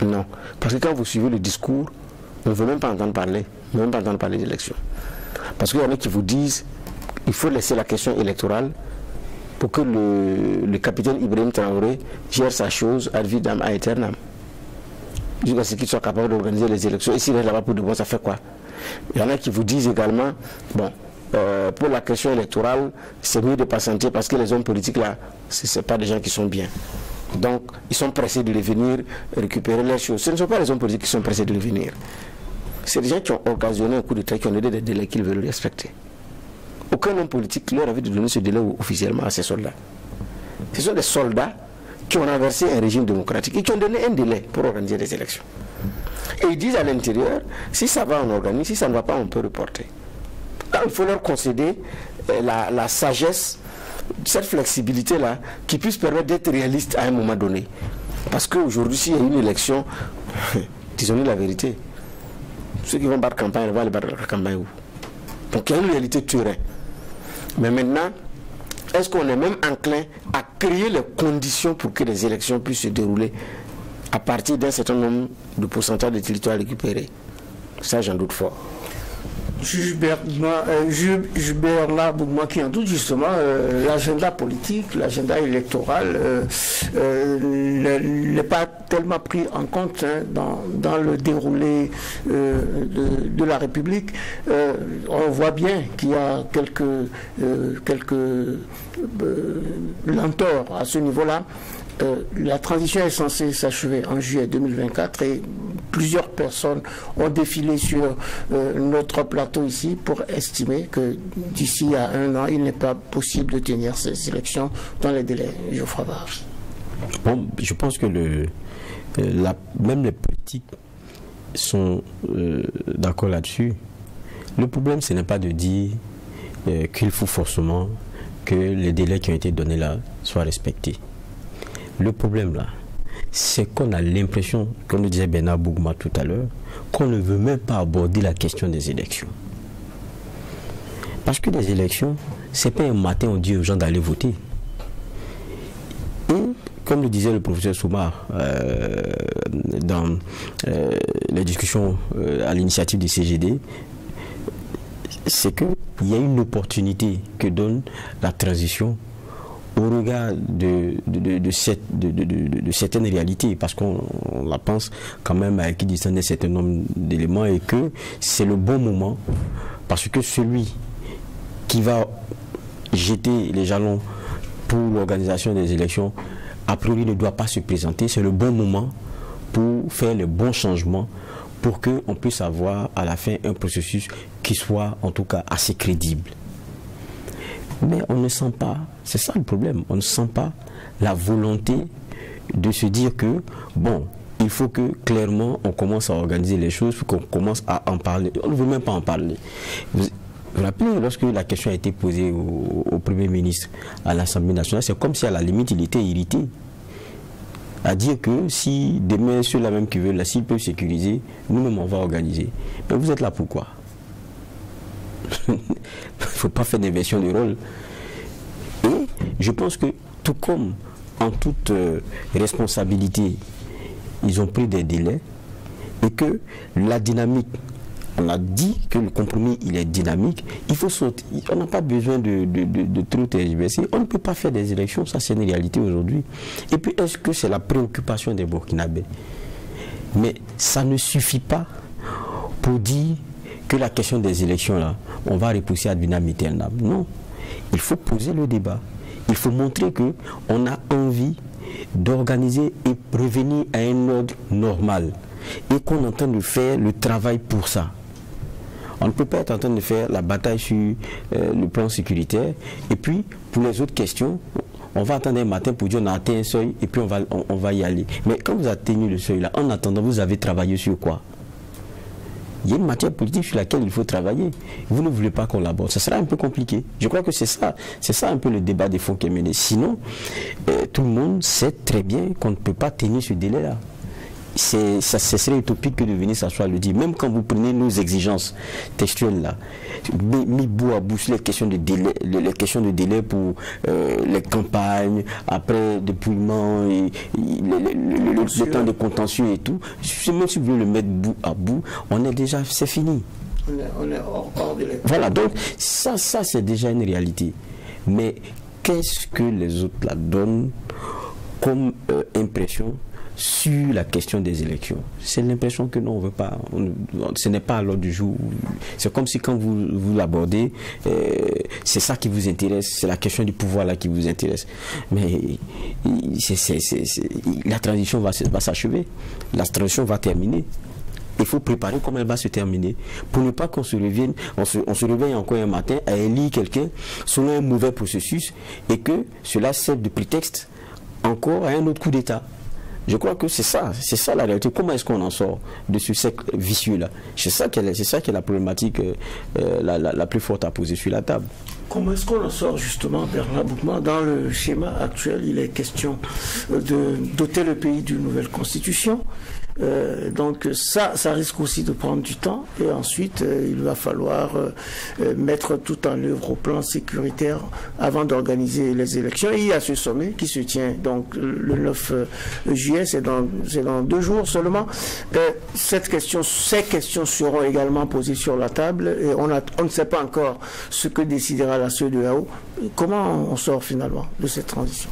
Non. Parce que quand vous suivez le discours, on ne veut même pas entendre parler. On ne veut même pas entendre parler d'élections. Parce qu'il y en a qui vous disent il faut laisser la question électorale pour que le capitaine Ibrahim Traoré gère sa chose ad vitam aeternam. Jusqu'à ce qu'il soit capable d'organiser les élections. Et s'il est là-bas pour de bon, ça fait quoi? Il y en a qui vous disent également, bon, pour la question électorale, c'est mieux de patienter parce que les hommes politiques là, ce ne sont pas des gens qui sont bien. Donc, ils sont pressés de venir récupérer leurs choses. Ce ne sont pas les hommes politiques qui sont pressés de venir. C'est des gens qui ont occasionné un coup d'État, qui ont donné des délais qu'ils veulent respecter. Aucun homme politique leur avait donné ce délai officiellement à ces soldats. Ce sont des soldats qui ont renversé un régime démocratique et qui ont donné un délai pour organiser des élections. Et ils disent à l'intérieur, si ça va, on organise, si ça ne va pas, on peut reporter. Là, il faut leur concéder la sagesse, cette flexibilité-là, qui puisse permettre d'être réaliste à un moment donné. Parce qu'aujourd'hui, s'il y a une élection, disons-nous la vérité, ceux qui vont battre campagne, ils vont aller battre la campagne où? Donc il y a une réalité de terrain. Mais maintenant, est-ce qu'on est même enclin à créer les conditions pour que les élections puissent se dérouler à partir d'un certain nombre de pourcentage de territoires récupérés? Ça, j'en doute fort. Juge Bernard Bougma qui en doute justement, l'agenda politique, l'agenda électoral n'est pas tellement pris en compte dans le déroulé de la République. On voit bien qu'il y a quelques lenteurs à ce niveau-là. La transition est censée s'achever en juillet 2024 et plusieurs personnes ont défilé sur notre plateau ici pour estimer que d'ici à 1 an, il n'est pas possible de tenir ces élections dans les délais. Geoffroy Var. Bon, je pense que même les politiques sont d'accord là-dessus. Le problème, ce n'est pas de dire qu'il faut forcément que les délais qui ont été donnés là soient respectés. Le problème là, c'est qu'on a l'impression, comme le disait Bernard Bougma tout à l'heure, qu'on ne veut même pas aborder la question des élections. Parce que les élections, c'est pas un matin on dit aux gens d'aller voter. Et comme le disait le professeur Soumar dans les discussions à l'initiative du CGD, c'est qu'il y a une opportunité que donne la transition au regard de certaines réalités, parce qu'on la pense quand même qui distingue un certain nombre d'éléments, et que c'est le bon moment, parce que celui qui va jeter les jalons pour l'organisation des élections, a priori ne doit pas se présenter. C'est le bon moment pour faire les bons changements, pour qu'on puisse avoir à la fin un processus qui soit en tout cas assez crédible. Mais on ne sent pas, c'est ça le problème, on ne sent pas la volonté de se dire que, bon, il faut que clairement on commence à organiser les choses, qu'on commence à en parler. On ne veut même pas en parler. Vous vous rappelez, lorsque la question a été posée au Premier ministre à l'Assemblée nationale, c'est comme si à la limite il était irrité. À dire que si demain ceux-là même qui veulent, là, s'ils peuvent sécuriser, nous-mêmes on va organiser. Mais vous êtes là pourquoi? Il ne faut pas faire d'inversion de rôle. Et je pense que tout comme en toute responsabilité, ils ont pris des délais et que la dynamique, on a dit que le compromis il est dynamique, il faut sauter. On n'a pas besoin de trop tergiverser. On ne peut pas faire des élections, ça c'est une réalité aujourd'hui. Et puis est-ce que c'est la préoccupation des Burkinabés? Mais ça ne suffit pas pour dire que la question des élections là, on va repousser ad vitam aeternam. Non, il faut poser le débat. Il faut montrer que on a envie d'organiser et revenir à un ordre normal et qu'on est en train de faire le travail pour ça. On ne peut pas être en train de faire la bataille sur le plan sécuritaire et puis pour les autres questions, on va attendre un matin pour dire on a atteint un seuil et puis on va y aller. Mais quand vous atteignez le seuil là, en attendant, vous avez travaillé sur quoi? il y a une matière politique sur laquelle il faut travailler. Vous ne voulez pas qu'on l'aborde. Ça sera un peu compliqué. Je crois que c'est ça un peu le débat des fonds qui est mené. Sinon, tout le monde sait très bien qu'on ne peut pas tenir ce délai-là. Ce serait utopique que de venir s'asseoir le dire. Même quand vous prenez nos exigences textuelles là, mis bout à bout sur les questions de délai, pour les campagnes, après dépouillement, le temps de contentieux et tout, même si vous voulez le mettre bout à bout, c'est fini. On est hors délai. Voilà, donc ça c'est déjà une réalité. Mais qu'est-ce que les autres là donnent comme impression sur la question des élections? C'est l'impression que non, on veut pas, ce n'est pas à l'ordre du jour. C'est comme si quand vous l'abordez, c'est ça qui vous intéresse, c'est la question du pouvoir là qui vous intéresse. Mais la transition va s'achever, la transition va terminer. Il faut préparer comment elle va se terminer pour ne pas qu'on se réveille, on se réveille encore un matin à élire quelqu'un selon un mauvais processus et que cela serve de prétexte encore à un autre coup d'État. Je crois que c'est ça la réalité. Comment est-ce qu'on en sort de ce cercle vicieux-là? C'est ça qui est la problématique la plus forte à poser sur la table. Comment est-ce qu'on en sort justement, Bernard Boukman? Dans le schéma actuel, il est question de doter le pays d'une nouvelle constitution. Donc ça risque aussi de prendre du temps et ensuite il va falloir mettre tout en œuvre au plan sécuritaire avant d'organiser les élections. Et il y a ce sommet qui se tient donc le 9 juillet, c'est dans 2 jours seulement. Ces questions seront également posées sur la table et on ne sait pas encore ce que décidera la CEDEAO. Comment on sort finalement de cette transition?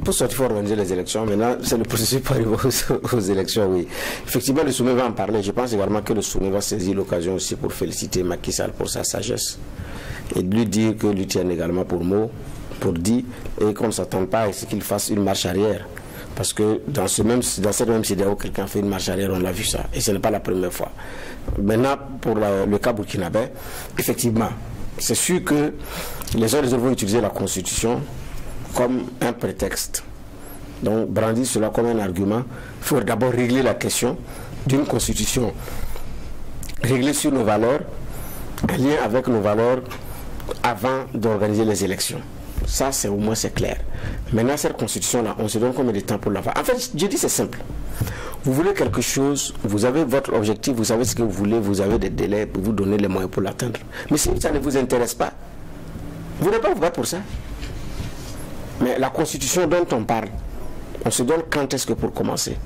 Pour sortir, il faut organiser les élections. Maintenant, c'est le processus pour arriver aux élections, oui. Effectivement, le sommet va en parler. Je pense également que le sommet va saisir l'occasion aussi pour féliciter Macky Sall pour sa sagesse. Et de lui dire que lui tienne également pour mot, pour dit, et qu'on ne s'attend pas à ce qu'il fasse une marche arrière. Parce que dans cette même CEDEAO, quelqu'un fait une marche arrière, on a vu ça. Et ce n'est pas la première fois. Maintenant, pour le cas burkinabé, effectivement, c'est sûr que les uns et les autres vont utiliser la Constitution comme un prétexte. Donc, brandir cela comme un argument. Il faut d'abord régler la question d'une Constitution réglée sur nos valeurs, en lien avec nos valeurs avant d'organiser les élections. Ça, au moins, c'est clair. Maintenant, cette Constitution-là, on se donne combien de temps pour l'avoir? En fait, je dis c'est simple. Vous voulez quelque chose, vous avez votre objectif, vous savez ce que vous voulez, vous avez des délais pour vous donner les moyens pour l'atteindre. Mais si ça ne vous intéresse pas, vous n'avez pas vous battre pour ça. Mais la Constitution dont on parle, on se donne quand est-ce que pour commencer?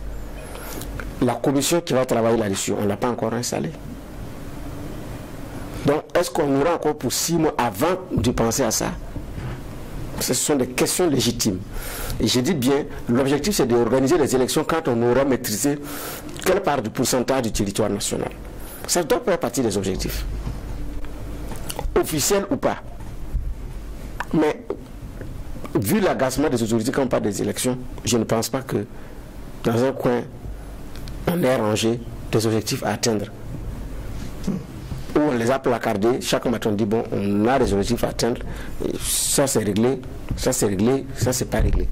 La commission qui va travailler là-dessus, on ne l'a pas encore installée. Donc, est-ce qu'on aura encore pour 6 mois avant de penser à ça? Ce sont des questions légitimes. Et je dis bien, l'objectif c'est d'organiser les élections quand on aura maîtrisé quelle part du pourcentage du territoire national. Ça doit faire partie des objectifs. Officiels ou pas. Mais, vu l'agacement des autorités quand on parle des élections, je ne pense pas que dans un coin, on ait rangé des objectifs à atteindre. Où on les a placardés, chaque matin on dit bon, on a des objectifs à atteindre, ça c'est réglé, ça c'est réglé, ça c'est pas réglé.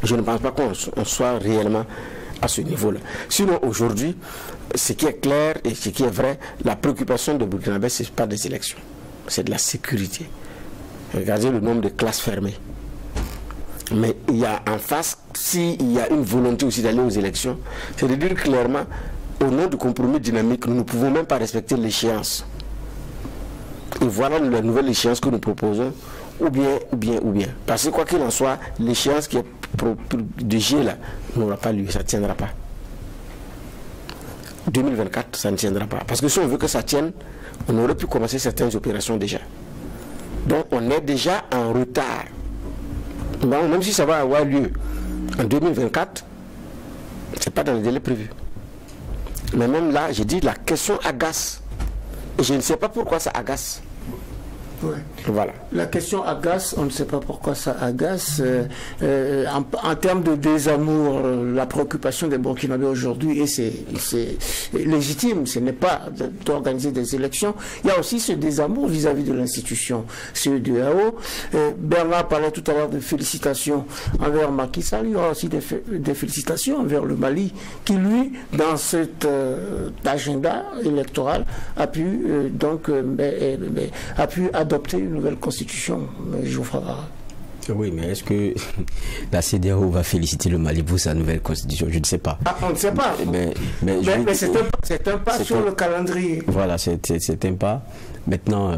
Je ne pense pas qu'on soit réellement à ce niveau-là. Sinon aujourd'hui, ce qui est clair et ce qui est vrai, la préoccupation de Burkinabé, ce n'est pas des élections, c'est de la sécurité. Regardez le nombre de classes fermées. Mais il y a en face, s'il y a une volonté aussi d'aller aux élections, c'est de dire clairement, au nom du compromis dynamique, nous ne pouvons même pas respecter l'échéance. Et voilà la nouvelle échéance que nous proposons, ou bien. Parce que quoi qu'il en soit, l'échéance qui est de G là, n'aura pas lieu, ça ne tiendra pas. 2024, ça ne tiendra pas. Parce que si on veut que ça tienne, on aurait pu commencer certaines opérations déjà. Donc on est déjà en retard. Donc, même si ça va avoir lieu en 2024, ce n'est pas dans le délai prévu. Mais même là, j'ai dit la question agace. Et je ne sais pas pourquoi ça agace. Ouais. Voilà. La question agace, on ne sait pas pourquoi ça agace. En termes de désamour, la préoccupation des Burkinabés aujourd'hui, et c'est légitime, ce n'est pas d'organiser des élections, il y a aussi ce désamour vis-à-vis de l'institution CEDEAO. Bernard parlait tout à l'heure de félicitations envers Macky Sall, il y aura aussi des félicitations envers le Mali, qui lui, dans cet agenda électoral, a pu adopter une nouvelle constitution. Oui, mais est-ce que la CEDEAO va féliciter le Mali pour sa nouvelle constitution? Je ne sais pas. On ne sait pas. Mais c'est un pas sur le calendrier. Voilà, c'est un pas. Maintenant,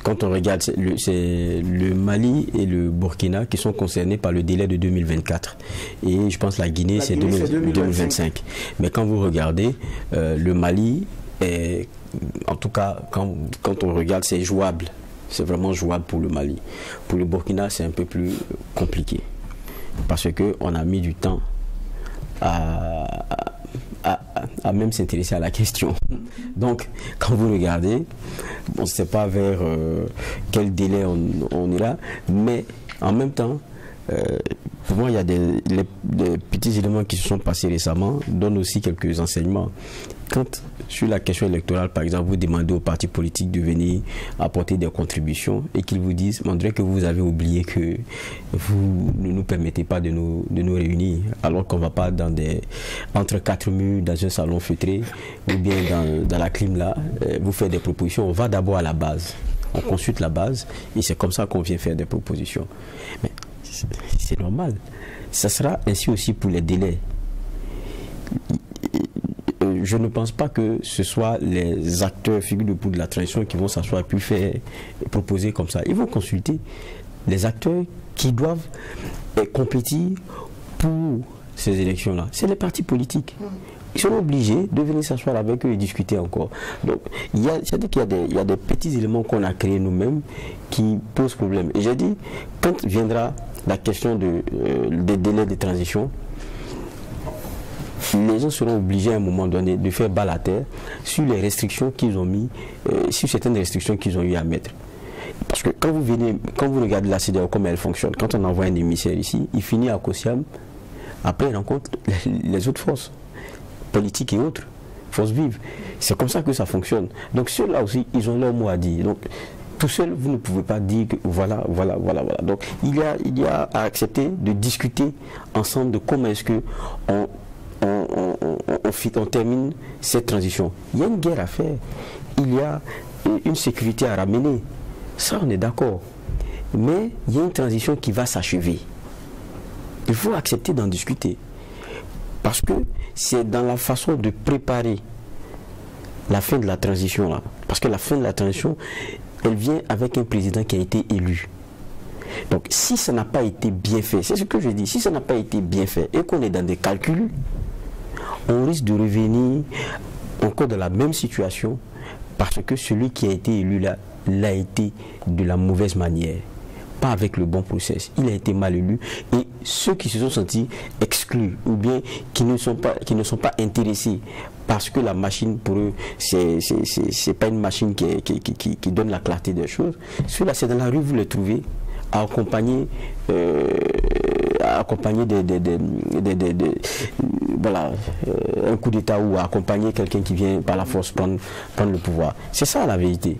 quand on regarde, c'est le Mali et le Burkina qui sont concernés par le délai de 2024. Et je pense que la Guinée, c'est 2025. Mais quand vous regardez, le Mali, en tout cas, quand on regarde, c'est jouable. C'est vraiment jouable pour le Mali. Pour le Burkina, c'est un peu plus compliqué. Parce qu'on a mis du temps à même s'intéresser à la question. Donc, quand vous regardez, on ne sait pas vers quel délai on est là, mais en même temps, pour moi, il y a des petits éléments qui se sont passés récemment, donnent aussi quelques enseignements. Quand, sur la question électorale, par exemple, vous demandez aux partis politiques de venir apporter des contributions et qu'ils vous disent, on dirait que vous avez oublié que vous ne nous permettez pas de nous réunir, alors qu'on ne va pas entre quatre murs dans un salon feutré ou bien dans la clim là, vous faites des propositions. On va d'abord à la base. On consulte la base et c'est comme ça qu'on vient faire des propositions. Mais c'est normal. Ça sera ainsi aussi pour les délais. Je ne pense pas que ce soit les acteurs figures de proue de la transition qui vont s'asseoir puis proposer comme ça. Ils vont consulter les acteurs qui doivent compétir pour ces élections-là. C'est les partis politiques. Ils sont obligés de venir s'asseoir avec eux et discuter encore. Donc, c'est-à-dire qu'il y a des petits éléments qu'on a créés nous-mêmes qui posent problème. Et j'ai dit, quand viendra la question des délais de transition, les gens seront obligés à un moment donné de faire balle à terre sur les restrictions qu'ils ont mis, sur certaines restrictions qu'ils ont eu à mettre. Parce que quand vous regardez la CEDEAO, comment elle fonctionne, quand on envoie un émissaire ici, il finit à Kosiam, après il rencontre les autres forces politiques et autres, forces vives. C'est comme ça que ça fonctionne. Donc ceux-là aussi, ils ont leur mot à dire. Donc tout seul, vous ne pouvez pas dire que voilà. Donc il y a à accepter de discuter ensemble de comment est-ce que on termine cette transition. Il y a une guerre à faire. Il y a une sécurité à ramener. Ça, on est d'accord. Mais il y a une transition qui va s'achever. Il faut accepter d'en discuter. Parce que c'est dans la façon de préparer la fin de la transition là. Parce que la fin de la transition, elle vient avec un président qui a été élu. Donc si ça n'a pas été bien fait, c'est ce que je dis, si ça n'a pas été bien fait et qu'on est dans des calculs, on risque de revenir encore dans la même situation parce que celui qui a été élu là, l'a été de la mauvaise manière, pas avec le bon process. Il a été mal élu et ceux qui se sont sentis exclus ou bien qui ne sont pas intéressés parce que la machine pour eux c'est pas une machine qui donne la clarté des choses. Ceux-là, c'est dans la rue, vous les trouvez à accompagner un coup d'État ou à accompagner quelqu'un qui vient par la force prendre le pouvoir. C'est ça la vérité.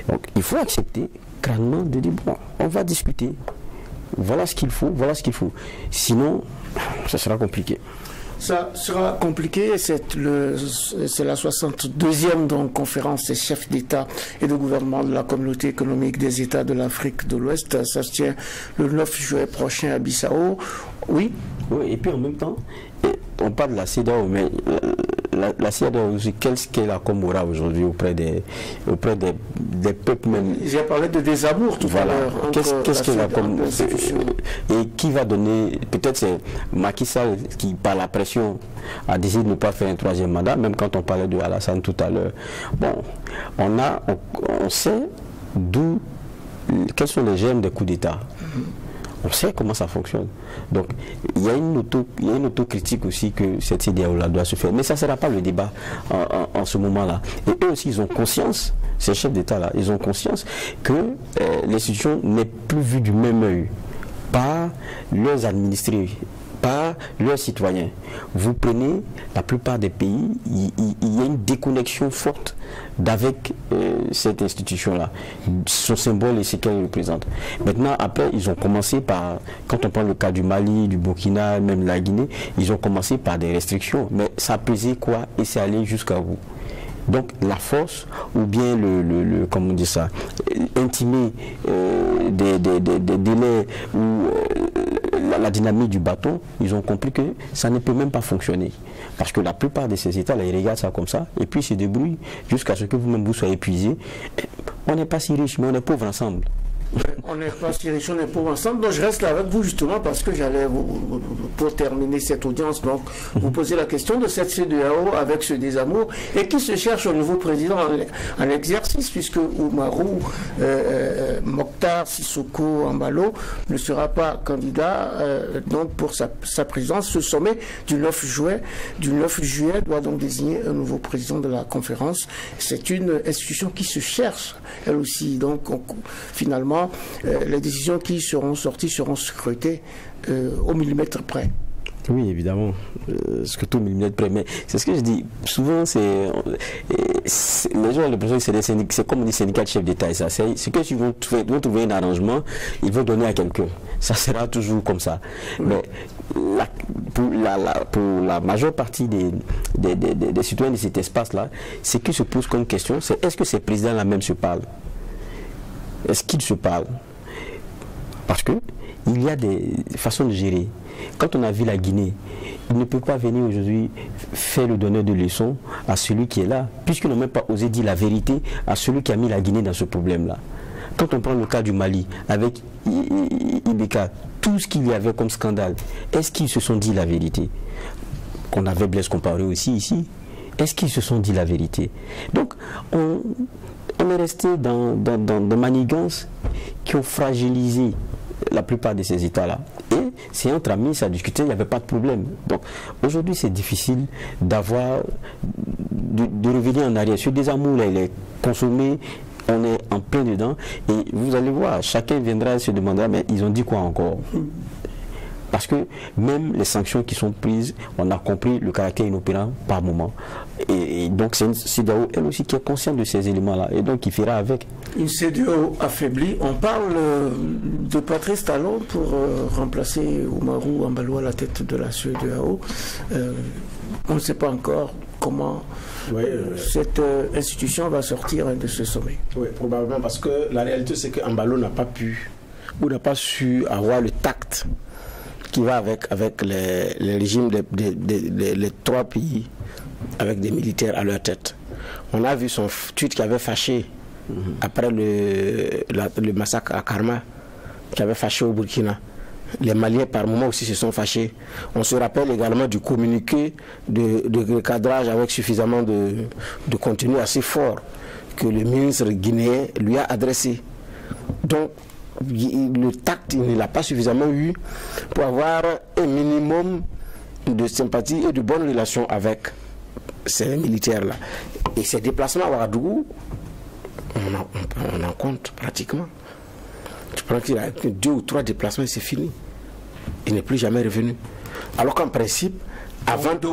Donc il faut accepter crânement de dire bon, on va discuter. Voilà ce qu'il faut. Sinon, ça sera compliqué. Ça sera compliqué. C'est la 62e donc, conférence des chefs d'État et de gouvernement de la communauté économique des États de l'Afrique de l'Ouest. Ça se tient le 9 juillet prochain à Bissau. Oui. Oui, et puis en même temps, on parle de la CEDEAO, mais la CEDEAO aussi, qu'est-ce qu'elle a comme aura aujourd'hui auprès des peuples même. J'ai parlé de désamour tout à l'heure. Qu'est-ce qu'elle a comme et qui va donner, peut-être c'est Macky Sall qui, par la pression, a décidé de ne pas faire un troisième mandat, même quand on parlait de Alassane tout à l'heure. Bon, on sait quels sont les germes des coups d'État. On sait comment ça fonctionne. Donc, il y a une autocritique aussi que cette CEDEAO-là doit se faire. Mais ça ne sera pas le débat en ce moment-là. Et eux aussi, ils ont conscience, ces chefs d'État-là, ils ont conscience que l'institution n'est plus vue du même œil par leurs administrés, par leurs citoyens. Vous prenez la plupart des pays, il y a une déconnexion forte d'avec cette institution-là, son symbole et ce qu'elle représente. Maintenant, après, ils ont commencé par, quand on prend le cas du Mali, du Burkina, même la Guinée, ils ont commencé par des restrictions, mais ça a pesé quoi et c'est allé jusqu'à vous. Donc la force, ou bien comment on dit ça, intimer des délais ou la dynamique du bâton, ils ont compris que ça ne peut même pas fonctionner. Parce que la plupart de ces États, là, ils regardent ça comme ça, et puis ils se débrouillent jusqu'à ce que vous-même vous soyez épuisé. On n'est pas si riche, mais on est pauvres ensemble. On n'est pas si riche, on est pauvres ensemble. Donc je reste là avec vous justement parce que j'allais, pour terminer cette audience, donc vous poser la question de cette CEDEAO avec ce désamour et qui se cherche au nouveau président en exercice, puisque Oumarou Mokhtar Sissoko Embalo ne sera pas candidat donc pour sa présidence. Ce sommet du 9 juillet doit donc désigner un nouveau président de la conférence. C'est une institution qui se cherche elle aussi. Donc finalement, les décisions qui seront sorties seront scrutées au millimètre près. Oui, évidemment, scruté au millimètre près. Mais c'est ce que je dis. Souvent, les gens ont l'impression que c'est comme des syndicats de chefs d'État. C'est que s'ils vont trouver un arrangement, ils vont donner à quelqu'un. Ça sera toujours comme ça. Mais pour la majeure partie des citoyens de cet espace-là, ce qui se pose comme question, c'est est-ce que ces présidents-là même se parlent? Est-ce qu'ils se parlent? Parce que il y a des façons de gérer. Quand on a vu la Guinée, il ne peut pas venir aujourd'hui faire le donneur de leçons à celui qui est là, puisqu'il n'a même pas osé dire la vérité à celui qui a mis la Guinée dans ce problème-là. Quand on prend le cas du Mali, avec Ibeka, tout ce qu'il y avait comme scandale, est-ce qu'ils se sont dit la vérité? Qu'on avait Blaise Compaoré aussi ici, est-ce qu'ils se sont dit la vérité? Donc, on est resté dans des manigances qui ont fragilisé la plupart de ces États-là. Et c'est entre amis, ça discutait, il n'y avait pas de problème. Donc aujourd'hui, c'est difficile de revenir en arrière. Ce désamour-là, il est consommé, on est en plein dedans. Et vous allez voir, chacun viendra se demander, mais ils ont dit quoi encore? Parce que même les sanctions qui sont prises, on a compris le caractère inopérant par moment. Et donc c'est une CEDEAO, elle aussi, qui est consciente de ces éléments-là. Et donc qui fera avec. Une CEDEAO affaiblie. On parle de Patrice Talon pour remplacer Oumarou Embalo à la tête de la CEDEAO. On ne sait pas encore comment cette institution va sortir de ce sommet. Oui, probablement parce que la réalité, c'est qu'Embalo n'a pas pu ou n'a pas su avoir le tact qui va avec les régimes des trois pays avec des militaires à leur tête. On a vu son tweet qui avait fâché après le massacre à Karma, qui avait fâché au Burkina. Les Maliens par moments aussi se sont fâchés. On se rappelle également du communiqué de cadrage avec suffisamment de contenu assez fort que le ministre guinéen lui a adressé. Donc le tact, il ne l'a pas suffisamment eu pour avoir un minimum de sympathie et de bonnes relations avec ces militaires-là. Et ces déplacements à Ouagadougou, on en compte pratiquement. Tu prends qu'il a 2 ou 3 déplacements et c'est fini. Il n'est plus jamais revenu. Alors qu'en principe, avant 2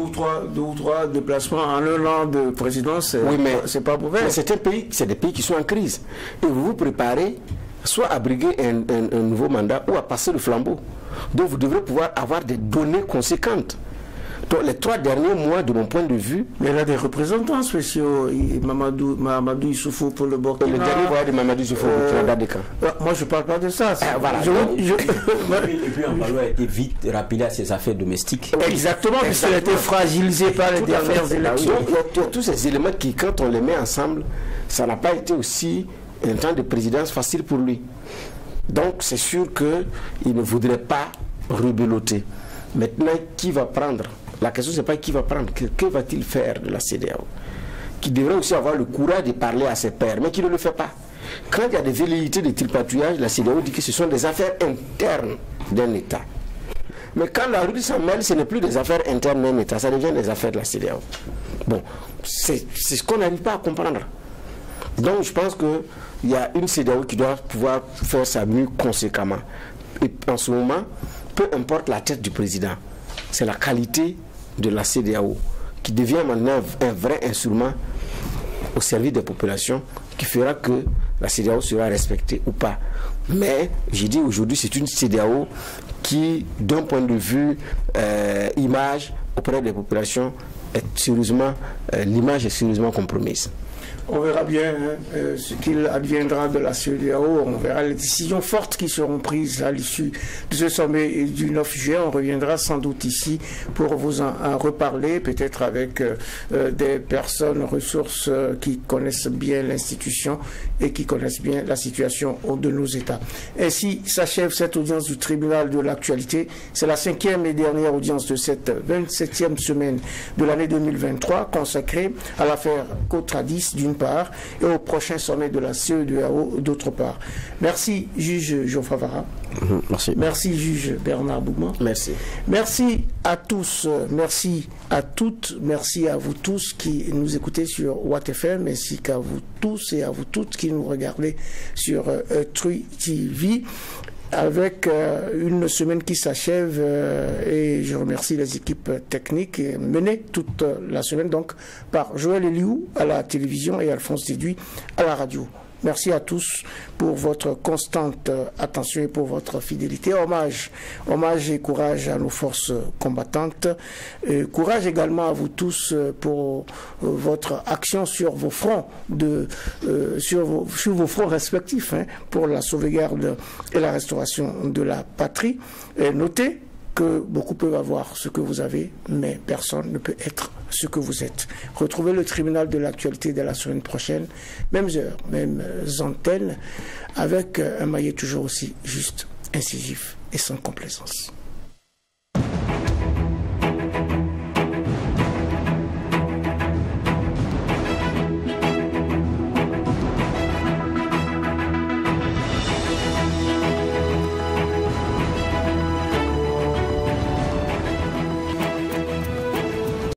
ou 3 déplacements en un an de présidence, oui, mais c'est pas mauvais. C'est des pays qui sont en crise. Et vous vous préparez soit à briguer un nouveau mandat ou à passer le flambeau. Donc vous devrez pouvoir avoir des données conséquentes. Donc les 3 derniers mois, de mon point de vue... Mais il y a des représentants spéciaux, Mamadou Issoufou pour le Burkina. Le dernier voyage de Mamadou Issoufou au Burkina des camps. Moi je ne parle pas de ça. Voilà. Et puis Embalo a été vite rappelé à ses affaires domestiques. Exactement, puisqu'il a été fragilisé par les dernières élections. Il y a tous ces éléments qui, quand on les met ensemble, ça n'a pas été aussi un temps de présidence facile pour lui. Donc c'est sûr qu'il ne voudrait pas rebeloter. Maintenant, qui va prendre? La question, c'est pas qui va prendre, que va-t-il faire de la CEDEAO? Qui devrait aussi avoir le courage de parler à ses pairs, mais qui ne le fait pas. Quand il y a des velléités de tripatouillage, la CEDEAO dit que ce sont des affaires internes d'un État. Mais quand la Russie s'en mêle, ce n'est plus des affaires internes d'un État, ça devient des affaires de la CEDEAO. Bon, c'est ce qu'on n'arrive pas à comprendre. Donc je pense qu'il y a une CEDEAO qui doit pouvoir faire sa mue conséquemment. Et en ce moment, peu importe la tête du président, c'est la qualité de la CEDEAO qui devient maintenant un vrai instrument au service des populations qui fera que la CEDEAO sera respectée ou pas. Mais j'ai dit aujourd'hui, c'est une CEDEAO qui, d'un point de vue image auprès des populations, l'image est sérieusement compromise. On verra bien ce qu'il adviendra de la CEDEAO. On verra les décisions fortes qui seront prises à l'issue de ce sommet du 9 juillet. On reviendra sans doute ici pour vous en reparler, peut-être avec des personnes, ressources qui connaissent bien l'institution et qui connaissent bien la situation de nos États. Ainsi s'achève cette audience du tribunal de l'actualité. C'est la 5e et dernière audience de cette 27e semaine de l'année 2023 consacrée à l'affaire Cotradis d'une part et au prochain sommet de la CEDEAO d'autre part. Merci juge Geoffroy Vara. Merci. Merci juge Bernard Bougman. Merci. Merci à tous, merci à toutes, merci à vous tous qui nous écoutez sur Watt FM, ainsi qu'à vous tous et à vous toutes qui nous regardez sur True TV. Avec une semaine qui s'achève et je remercie les équipes techniques menées toute la semaine donc par Joël Eliou à la télévision et Alphonse Déduit à la radio. Merci à tous pour votre constante attention et pour votre fidélité. Hommage et courage à nos forces combattantes. Courage également à vous tous pour votre action sur vos fronts, sur vos fronts respectifs pour la sauvegarde et la restauration de la patrie. Et notez que beaucoup peuvent avoir ce que vous avez, mais personne ne peut être ce que vous êtes. Retrouvez le tribunal de l'actualité dès la semaine prochaine, mêmes heures, mêmes antennes, avec un maillet toujours aussi juste, incisif et sans complaisance.